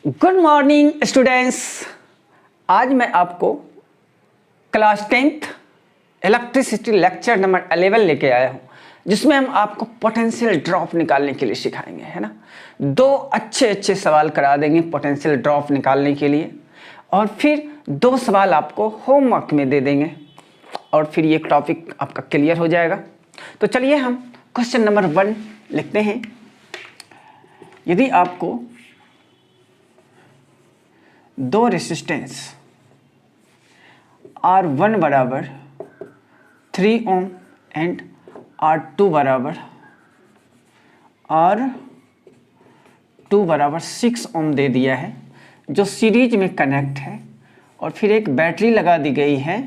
Good morning students. आज मैं आपको class 10th electricity lecture number 11 लेके आया हूँ, जिसमें हम आपको पोटेंशियल ड्रॉप निकालने के लिए सिखाएंगे, है ना। दो अच्छे सवाल करा देंगे पोटेंशियल ड्रॉप निकालने के लिए, और फिर दो सवाल आपको होमवर्क में दे देंगे, और फिर ये टॉपिक आपका क्लियर हो जाएगा। तो चलिए हम क्वेश्चन नंबर 1 लिखते हैं। यदि आपको दो रेसिस्टेंस R1 बराबर 3 ओम एंड R2 बराबर 6 ओम दे दिया है, जो सीरीज में कनेक्ट है, और फिर एक बैटरी लगा दी गई है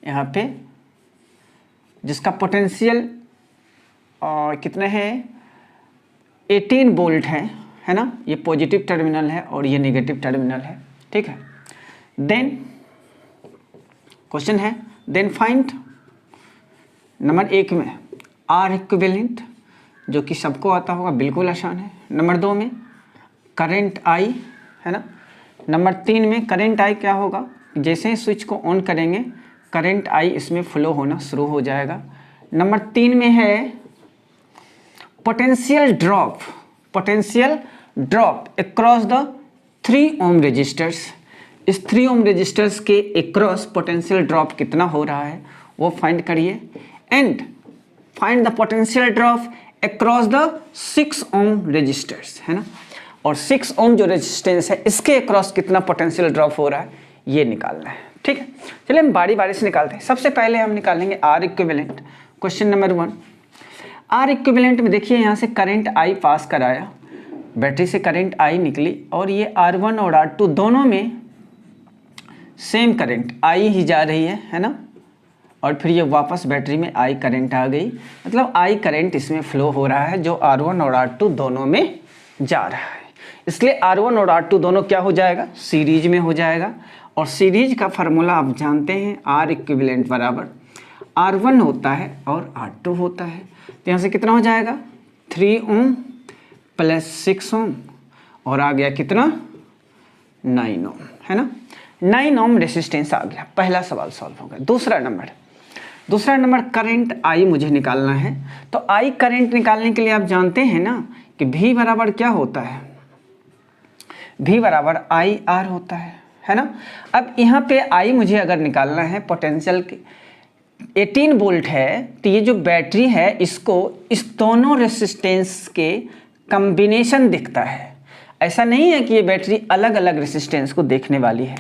यहाँ पे, जिसका पोटेंशियल कितने हैं 18 वोल्ट है ना। ये पॉजिटिव टर्मिनल है और ये नेगेटिव टर्मिनल है, ठीक है। देन क्वेश्चन है, देन फाइंड नंबर 1 में आर इक्विवेलेंट, जो कि सबको आता होगा, बिल्कुल आसान है। नंबर 2 में करंट आई, है ना। नंबर 3 में करंट आई क्या होगा, जैसे ही स्विच को ऑन करेंगे करंट आई इसमें फ्लो होना शुरू हो जाएगा। नंबर 3 में है potential drop across the 3 ohm resistors. इस 3 ओम रेजिस्टर्स के अक्रॉस पोटेंशियल ड्रॉप कितना हो रहा है वो फाइंड करिए, and find the potential drop across the 6 ohm resistors, है ना। और 6 ओम जो रेजिस्टेंस है इसके अक्रॉस कितना पोटेंशियल ड्रॉप हो रहा है ये निकालना है, ठीक है। चलिए हम बारी बारी से निकालते हैं। सबसे पहले हम निकालेंगे R equivalent. Question number 1, R equivalent में देखिए यहाँ से करंट आई पास कराया, बैटरी से करंट आई निकली, और ये R1 और R2 दोनों में सेम करंट आई ही जा रही है ना। और फिर ये वापस बैटरी में आई करंट आ गई, मतलब आई करंट इसमें फ्लो हो रहा है, जो R1 और R2 दोनों में जा रहा है। इसलिए R1 और R2 दोनों क्या हो जाएगा, सीरीज में हो जाएगा। और सीरीज का फार्मूला आप जानते हैं, आर इक्विवेलेंट बराबर R1 होता है और R2 होता है। तो यहाँ से कितना हो जाएगा 3 ओम प्लस 6 ओम, और आ गया कितना 9 ओम, है ना। 9 ओम रेसिस्टेंस आ गया। पहला सवाल सॉल्व हो गया। दूसरा नंबर करंट आई मुझे निकालना है। तो आई करंट निकालने के लिए आप जानते हैं ना कि V बराबर क्या होता है, V बराबर आई आर होता है ना। अब यहाँ पे आई मुझे अगर निकालना है, पोटेंशियल 18 वोल्ट है, तो ये जो बैटरी है इसको इस दोनों रेसिस्टेंस के कॉम्बिनेशन दिखता है। ऐसा नहीं है कि ये बैटरी अलग अलग रेसिस्टेंस को देखने वाली है।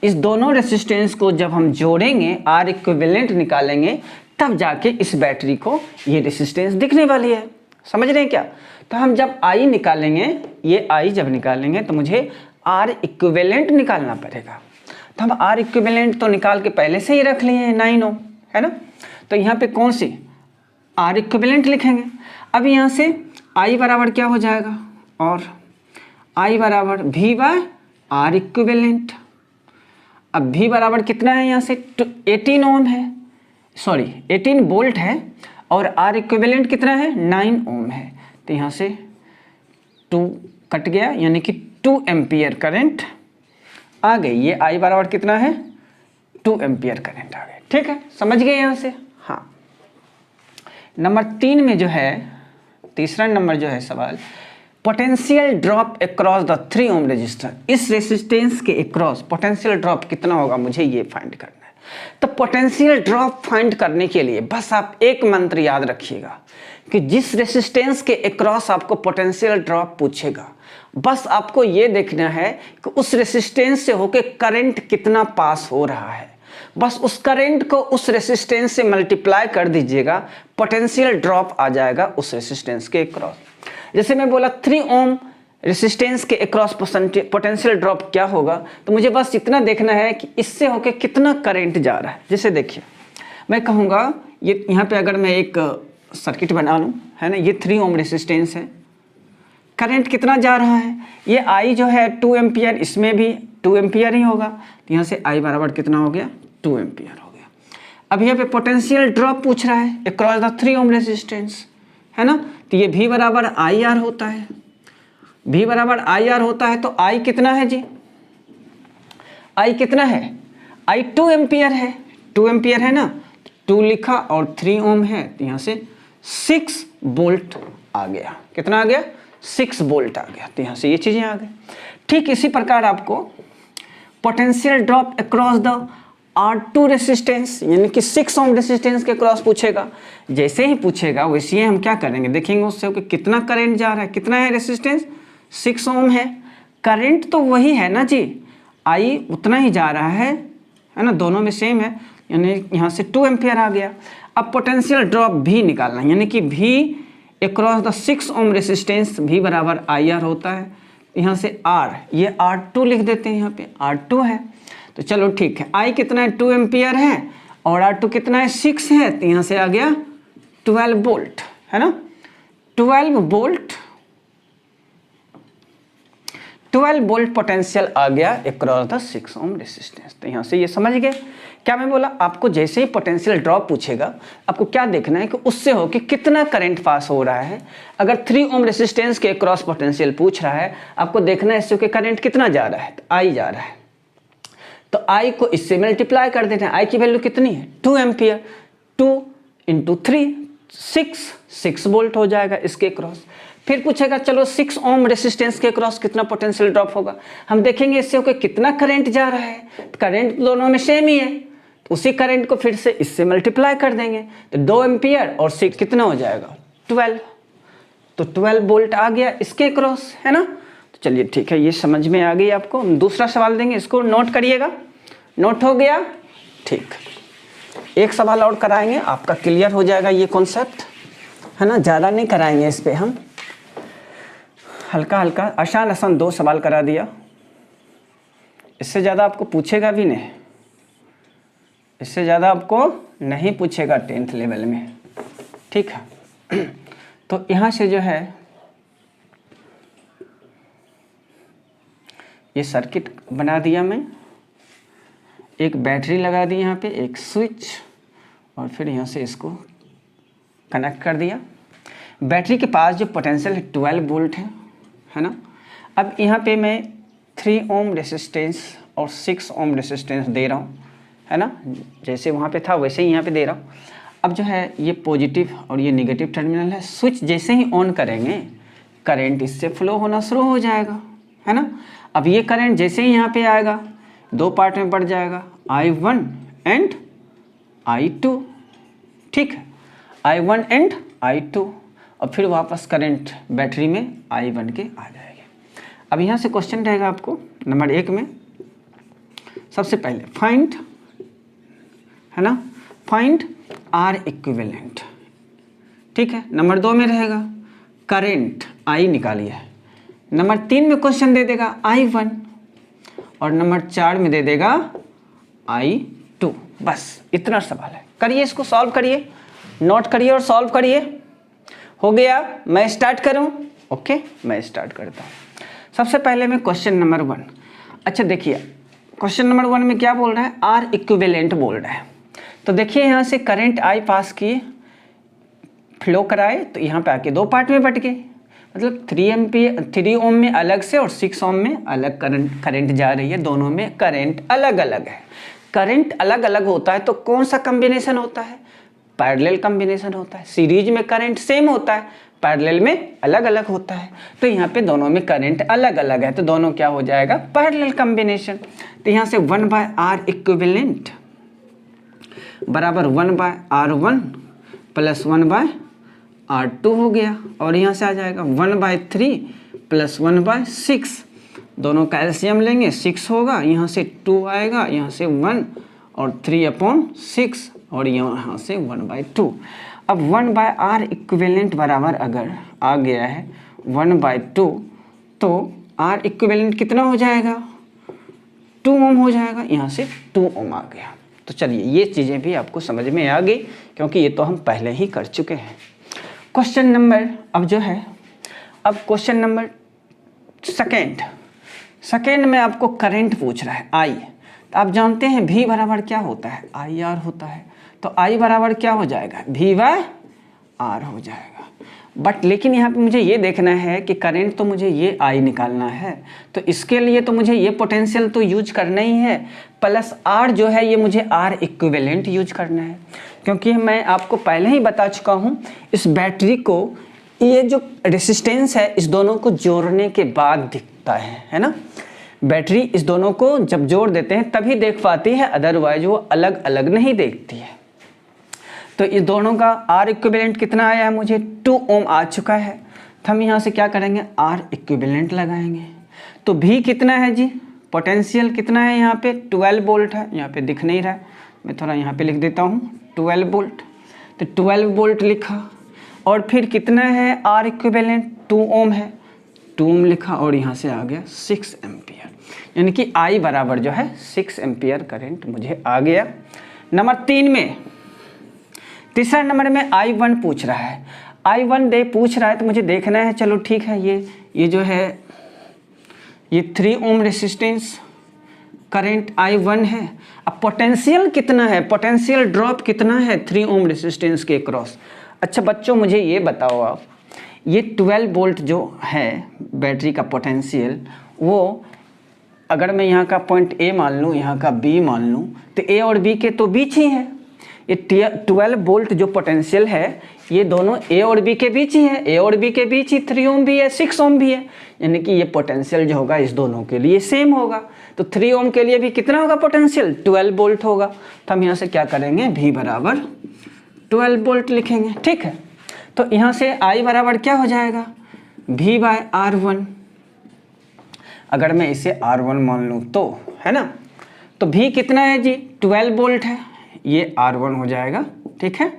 इस दोनों रेसिस्टेंस को जब हम जोड़ेंगे, आर इक्विवेलेंट निकालेंगे, तब जाके इस बैटरी को ये रेसिस्टेंस दिखने वाली है। समझ रहे हैं क्या। तो हम जब आई निकालेंगे, ये आई जब निकालेंगे तो मुझे आर इक्विवेलेंट निकालना पड़ेगा। तो हम आर इक्विवेलेंट तो निकाल के पहले से ही रख लिए हैं 9 ओम, है ना। तो यहाँ पे कौन सी आर इक्विवेलेंट लिखेंगे। अब यहाँ से आई बराबर क्या हो जाएगा, और आई बराबर V बाय आर इक्विवेलेंट। अब V बराबर कितना है, यहाँ से 18 ओम है, सॉरी 18 वोल्ट है, और आर इक्विवेलेंट कितना है 9 ओम है। तो यहाँ से 2 कट गया, यानी कि 2 एम्पियर करंट आ गई। ये आई बराबर कितना है 2 एम्पियर करंट आ गए, ठीक है। समझ गए यहाँ से। हाँ, नंबर 3 में जो है, तीसरा नंबर जो है सवाल, potential drop across the 3 ohm resistor. इस रेजिस्टेंस के अक्रॉस पोटेंशियल ड्रॉप कितना होगा मुझे ये फाइंड करना है। तो पोटेंशियल ड्रॉप फाइंड करने के लिए बस आप एक मंत्र याद रखिएगा कि जिस रेजिस्टेंस के अक्रॉस आपको पोटेंशियल ड्रॉप पूछेगा, बस आपको ये देखना है कि उस रेजिस्टेंस से होके करंट कितना पास हो रहा है। बस उस करंट को उस रेसिस्टेंस से मल्टीप्लाई कर दीजिएगा, पोटेंशियल ड्रॉप आ जाएगा उस रेसिस्टेंस के अक्रॉस। जैसे मैं बोला 3 ओम रेसिस्टेंस के अक्रॉस पोटेंशियल ड्रॉप क्या होगा, तो मुझे बस इतना देखना है कि इससे होके कितना करंट जा रहा है। जैसे देखिए, मैं कहूँगा ये यहाँ पे अगर मैं एक सर्किट बना लूँ, है ना, ये 3 ओम रेसिस्टेंस है, करंट कितना जा रहा है, ये आई जो है 2 एम्पियर, इसमें भी 2 एम्पियर ही होगा। तो यहाँ से आई बराबर कितना हो गया 2 एम्पियर हो गया। अब यहाँ पे पोटेंशियल ड्रॉप पूछ रहा है अक्रॉस द 3 ओम रेजिस्टेंस, है ना। तो ये V बराबर आई आर होता है, V बराबर आई आर होता है तो I कितना है जी, I कितना है, I 2 एम्पियर है, 2 एम्पियर है ना, 2 लिखा और 3 ओम है, तो यहाँ से 6 वोल्ट आ गया। कितना आ गया, 6 वोल्ट आ गया। तो यहाँ से ये चीज़ें आ गई। ठीक इसी प्रकार आपको potential drop across the R2 resistance यानी कि 6 ओम रेसिस्टेंस के क्रॉस पूछेगा। जैसे ही पूछेगा वैसे ही हम क्या करेंगे, देखेंगे उससे कि कितना करंट जा रहा है, कितना है रेसिस्टेंस, 6 ओम है, करंट तो वही है ना जी, I उतना ही जा रहा है ना, दोनों में सेम है, यानी यहाँ से 2 एम्पियर आ गया। अब पोटेंशियल ड्रॉप भी निकालना है, यानी कि V across the 6 ohm resistance V बराबर IR होता है। यहाँ से R, ये R2 लिख देते हैं, यहाँ पे R2 है। तो चलो ठीक है, I कितना है, 2 एम्पियर है और R2 कितना है, 6 है, तो यहाँ से आ गया 12 वोल्ट, है ना, 12 वोल्ट, 12 वोल्ट पोटेंशियल आ गया अक्रॉस द 6 ओम रेसिस्टेंस। तो यहाँ से ये समझ गए क्या मैं बोला, आपको जैसे ही पोटेंशियल ड्रॉप पूछेगा आपको क्या देखना है कि उससे हो कि कितना करंट पास हो रहा है। अगर 3 ओम रेसिस्टेंस के अक्रॉस पोटेंशियल पूछ रहा है, आपको देखना है इससे कि करंट कितना जा रहा है, तो I जा रहा है, तो I को इससे मल्टीप्लाई कर देना है। I की वैल्यू कितनी है, 2 एम्पियर, 2 इंटू 3 6 वोल्ट हो जाएगा इसके क्रॉस। फिर पूछेगा चलो 6 ओम रेसिस्टेंस के क्रॉस कितना पोटेंशियल ड्रॉप होगा, हम देखेंगे इससे होकर कितना करंट जा रहा है, करंट दोनों में सेम ही है, तो उसी करंट को फिर से इससे मल्टीप्लाई कर देंगे, तो 2 एम्पियर और 6 कितना हो जाएगा, 12, तो 12 वोल्ट आ गया इसके क्रॉस, है ना। तो चलिए ठीक है, ये समझ में आ गई आपको। हम दूसरा सवाल देंगे, इसको नोट करिएगा, नोट हो गया, ठीक, एक सवाल और कराएंगे, आपका क्लियर हो जाएगा ये कॉन्सेप्ट, है ना, ज़्यादा नहीं कराएंगे इस पे, हम हल्का हल्का आसान आसान 2 सवाल करा दिया, इससे ज़्यादा आपको पूछेगा भी नहीं, इससे ज़्यादा आपको नहीं पूछेगा 10th लेवल में, ठीक है। तो यहाँ से जो है ये सर्किट बना दिया मैं, एक बैटरी लगा दी यहाँ पे, एक स्विच, और फिर यहाँ से इसको कनेक्ट कर दिया। बैटरी के पास जो पोटेंशियल है 12 वोल्ट है ना। अब यहाँ पे मैं 3 ओम रेसिस्टेंस और 6 ओम रेसिस्टेंस दे रहा हूँ, है ना, जैसे वहाँ पे था वैसे ही यहाँ पे दे रहा हूँ। अब जो है ये पॉजिटिव और ये नेगेटिव टर्मिनल है, स्विच जैसे ही ऑन करेंगे करंट इससे फ्लो होना शुरू हो जाएगा, है ना। अब ये करंट जैसे ही यहाँ पे आएगा 2 पार्ट में बढ़ जाएगा, I1 एंड I2, ठीक है, I1 एंड I2, और फिर वापस करंट बैटरी में I1 के आ जाएगा। अब यहाँ से क्वेश्चन रहेगा आपको नंबर 1 में, सबसे पहले फाइंड, है ना, फाइंड R इक्विवेलेंट, ठीक है। नंबर 2 में रहेगा करंट I निकालिए, नंबर 3 में क्वेश्चन दे देगा I1, और नंबर 4 में दे देगा I2। बस इतना सवाल है, करिए इसको, सॉल्व करिए, नोट करिए और सॉल्व करिए। हो गया, मैं स्टार्ट करूं? ओके, मैं स्टार्ट करता हूं। सबसे पहले मैं क्वेश्चन नंबर 1, अच्छा देखिए क्वेश्चन नंबर 1 में क्या बोल रहा है, R इक्विवेलेंट बोल रहा है। तो देखिए यहाँ से करंट I पास किए, फ्लो कराए, तो यहाँ पे आके 2 पार्ट में बट गए, मतलब 3 ओम में अलग से और 6 ओम में अलग करंट जा रही है, दोनों में करंट अलग अलग है। करंट अलग अलग होता है तो कौन सा कॉम्बिनेशन होता है, पैरेलल कॉम्बिनेशन होता है। सीरीज में करंट सेम होता है, पैरेलल में अलग अलग होता है। तो यहाँ पे दोनों में करंट अलग अलग है, तो दोनों क्या हो जाएगा, पैरेलल कॉम्बिनेशन। तो यहाँ से 1/R इक्विवेलेंट बराबर 1/R1 प्लस 1/R2 हो गया, और यहाँ से आ जाएगा 1/3 प्लस 1/6, दोनों कैल्शियम लेंगे, 6 होगा, यहाँ से 2 आएगा, यहाँ से 1 और 3/6, और यहाँ से 1/2। अब 1/R इक्विवेलेंट बराबर अगर आ गया है 1/2, तो R इक्विवेलेंट कितना हो जाएगा, 2 ओम हो जाएगा, यहाँ से 2 ओम आ गया। तो चलिए ये चीज़ें भी आपको समझ में आ गई, क्योंकि ये तो हम पहले ही कर चुके हैं। क्वेश्चन नंबर अब जो है, अब क्वेश्चन नंबर सेकेंड में आपको करंट पूछ रहा है I। तो आप जानते हैं V बराबर क्या होता है, IR होता है। तो I बराबर क्या हो जाएगा, V/R हो जाएगा। बट लेकिन यहाँ पे मुझे ये देखना है कि करंट तो मुझे ये आई निकालना है, तो इसके लिए तो मुझे ये पोटेंशियल तो यूज करना ही है, प्लस आर जो है ये मुझे आर इक्विवेलेंट यूज करना है। क्योंकि मैं आपको पहले ही बता चुका हूँ इस बैटरी को, ये जो रेसिस्टेंस है इस दोनों को जोड़ने के बाद दिखता है ना। बैटरी इस दोनों को जब जोड़ देते हैं तभी देख पाती है, अदरवाइज वो अलग अलग नहीं देखती है। तो इस दोनों का आर इक्विवेलेंट कितना आया है, मुझे 2 ओम आ चुका है। तो हम यहाँ से क्या करेंगे, आर इक्विवेलेंट लगाएंगे। तो भी कितना है जी, पोटेंशियल कितना है यहाँ पे 12 वोल्ट है, यहाँ पे दिख नहीं रहा है, मैं थोड़ा यहाँ पे लिख देता हूँ 12 वोल्ट। तो 12 वोल्ट लिखा, और फिर कितना है आर इक्विवेलेंट 2 ओम है, 2 ओम लिखा, और यहाँ से आ गया 6 एम्पियर, यानी कि आई बराबर जो है 6 एम्पियर करंट मुझे आ गया। नंबर 3 में, तीसरा नंबर में I1 पूछ रहा है, I1 पूछ रहा है, तो मुझे देखना है, चलो ठीक है, ये जो है ये 3 ओम रेसिस्टेंस करंट I1 है। अब पोटेंशियल कितना है, पोटेंशियल ड्रॉप कितना है 3 ओम रेसिस्टेंस के क्रॉस। अच्छा बच्चों मुझे ये बताओ आप, ये 12 वोल्ट जो है बैटरी का पोटेंशियल, वो अगर मैं यहाँ का पॉइंट A मान लूँ, यहाँ का B मान लूँ, तो A और B के तो बीच ही है। ये 12 वोल्ट जो पोटेंशियल है ये दोनों A और B के बीच ही है, A और B के बीच ही 3 ओम भी है 6 ओम भी है, यानी कि ये पोटेंशियल जो होगा इस दोनों के लिए सेम होगा। तो 3 ओम के लिए भी कितना होगा पोटेंशियल, 12 वोल्ट होगा। तो हम यहाँ से क्या करेंगे, V बराबर 12 वोल्ट लिखेंगे, ठीक है। तो यहाँ से I बराबर क्या हो जाएगा, V बाय R1। अगर मैं इसे R1 मान लूँ तो, है ना, तो V कितना है जी 12 वोल्ट है, ये R1 हो जाएगा, ठीक है।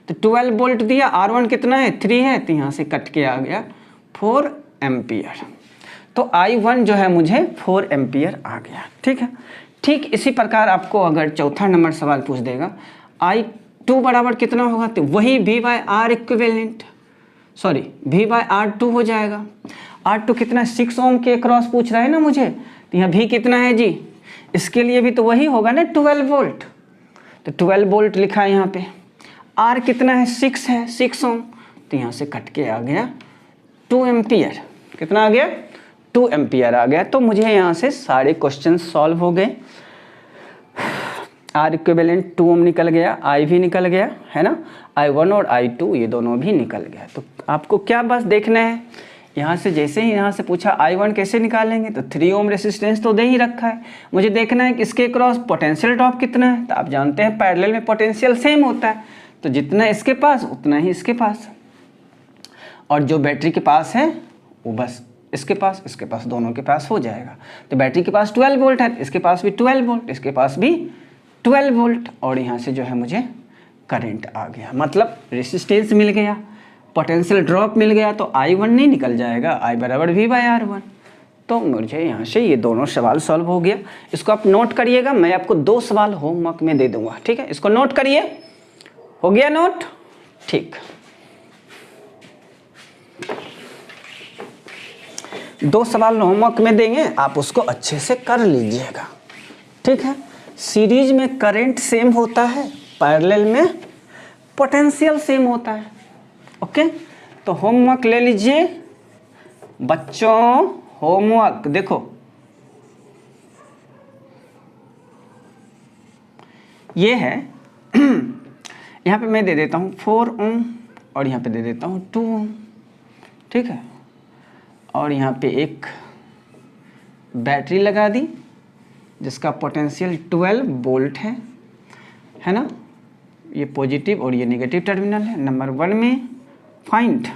तो 12 वोल्ट दिया, R1 कितना है 3 है, तो यहाँ से कट के आ गया 4 एम्पियर। तो I1 जो है मुझे 4 एम्पियर आ गया, ठीक है। ठीक इसी प्रकार आपको अगर चौथा नंबर सवाल पूछ देगा I2 बराबर कितना होगा, तो वही V by R equivalent, sorry V by R2 हो जाएगा। R2 कितना 6 ओम के क्रॉस पूछ रहा है ना मुझे, तो यहाँ V कितना है जी, इसके लिए भी तो वही होगा ना 12 वोल्ट, तो 12 वोल्ट लिखा है यहाँ पे। R कितना है 6 है, 6 ओम, तो यहाँ से कट के आ गया 2 एम्पियर। कितना आ गया, 2 एम्पियर आ गया। तो मुझे यहाँ से सारे क्वेश्चन सॉल्व हो गए। आर इक्विवेलेंट 2 ओम निकल गया, I भी निकल गया, है ना, I1 और I2 ये दोनों भी निकल गया। तो आपको क्या बस देखना है, यहाँ से जैसे ही यहाँ से पूछा I1 कैसे निकालेंगे, तो 3 ओम रेसिस्टेंस तो दे ही रखा है, मुझे देखना है कि इसके क्रॉस पोटेंशियल ड्रॉप कितना है। तो आप जानते हैं पैरेलल में पोटेंशियल सेम होता है, तो जितना इसके पास उतना ही इसके पास, और जो बैटरी के पास है वो बस इसके पास दोनों के पास हो जाएगा। तो बैटरी के पास 12 वोल्ट है, इसके पास भी 12 वोल्ट, इसके पास भी 12 वोल्ट, और यहाँ से जो है मुझे करंट आ गया, मतलब रेसिस्टेंस मिल गया, पोटेंशियल ड्रॉप मिल गया। तो I1 नहीं निकल जाएगा, I बराबर V बाय R1। तो मुझे यहाँ से ये दोनों सवाल सॉल्व हो गया। इसको आप नोट करिएगा, मैं आपको 2 सवाल होमवर्क में दे दूंगा, ठीक है, इसको नोट करिए। हो गया नोट, ठीक। 2 सवाल होमवर्क में देंगे, आप उसको अच्छे से कर लीजिएगा, ठीक है। सीरीज में करंट सेम होता है, पैरेलल में पोटेंशियल सेम होता है, ओके। तो होमवर्क ले लीजिए बच्चों, होमवर्क देखो, ये है यहाँ पे मैं दे देता हूँ 4 ओम, और यहाँ पे दे देता हूँ 2 ओम, ठीक है। और यहाँ पे एक बैटरी लगा दी जिसका पोटेंशियल 12 वोल्ट है ना, ये पॉजिटिव और ये नेगेटिव टर्मिनल है। नंबर 1 में फाइंड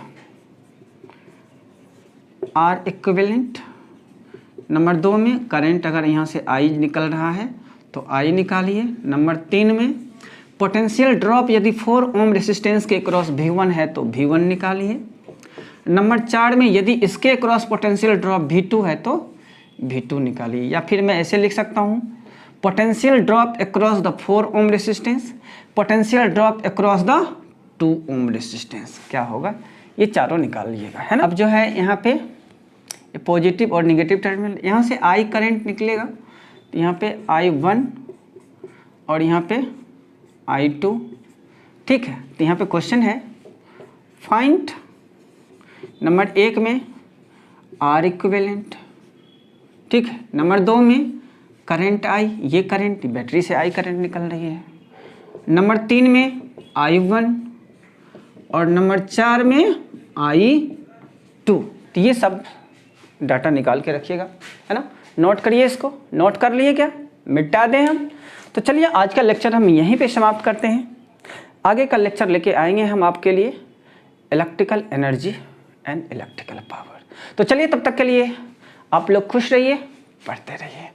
आर इक्विवेलेंट, नंबर 2 में करंट अगर यहाँ से I निकल रहा है तो I निकालिए। नंबर 3 में पोटेंशियल ड्रॉप यदि 4 ओम रेसिस्टेंस के क्रॉस V1 है तो V1 निकालिए। नंबर 4 में यदि इसके क्रॉस पोटेंशियल ड्रॉप V2 है तो V2 निकालिए। या फिर मैं ऐसे लिख सकता हूँ, potential drop across the 4 ohm resistance, potential drop across the 2 ohm resistance, क्या होगा, ये चारों निकाल लीजिएगा, है ना। अब जो है यहाँ पे ये पॉजिटिव और नेगेटिव टर्मिनल, यहाँ से I करंट निकलेगा, तो यहाँ पे I1 और यहाँ पे I2, ठीक है। तो यहाँ पे क्वेश्चन है फाइंड नंबर 1 में आर इक्विवेलेंट, ठीक है। नंबर 2 में करंट आई, ये करंट बैटरी से आई करंट निकल रही है। नंबर 3 में I1 और नंबर 4 में I2। तो ये सब डाटा निकाल के रखिएगा, है ना। नोट करिए इसको, नोट कर लिए क्या, मिटा दें हम। तो चलिए आज का लेक्चर हम यहीं पे समाप्त करते हैं। आगे का लेक्चर लेके आएंगे हम आपके लिए electrical energy and electrical power. तो चलिए तब तक के लिए आप लोग खुश रहिए, पढ़ते रहिए।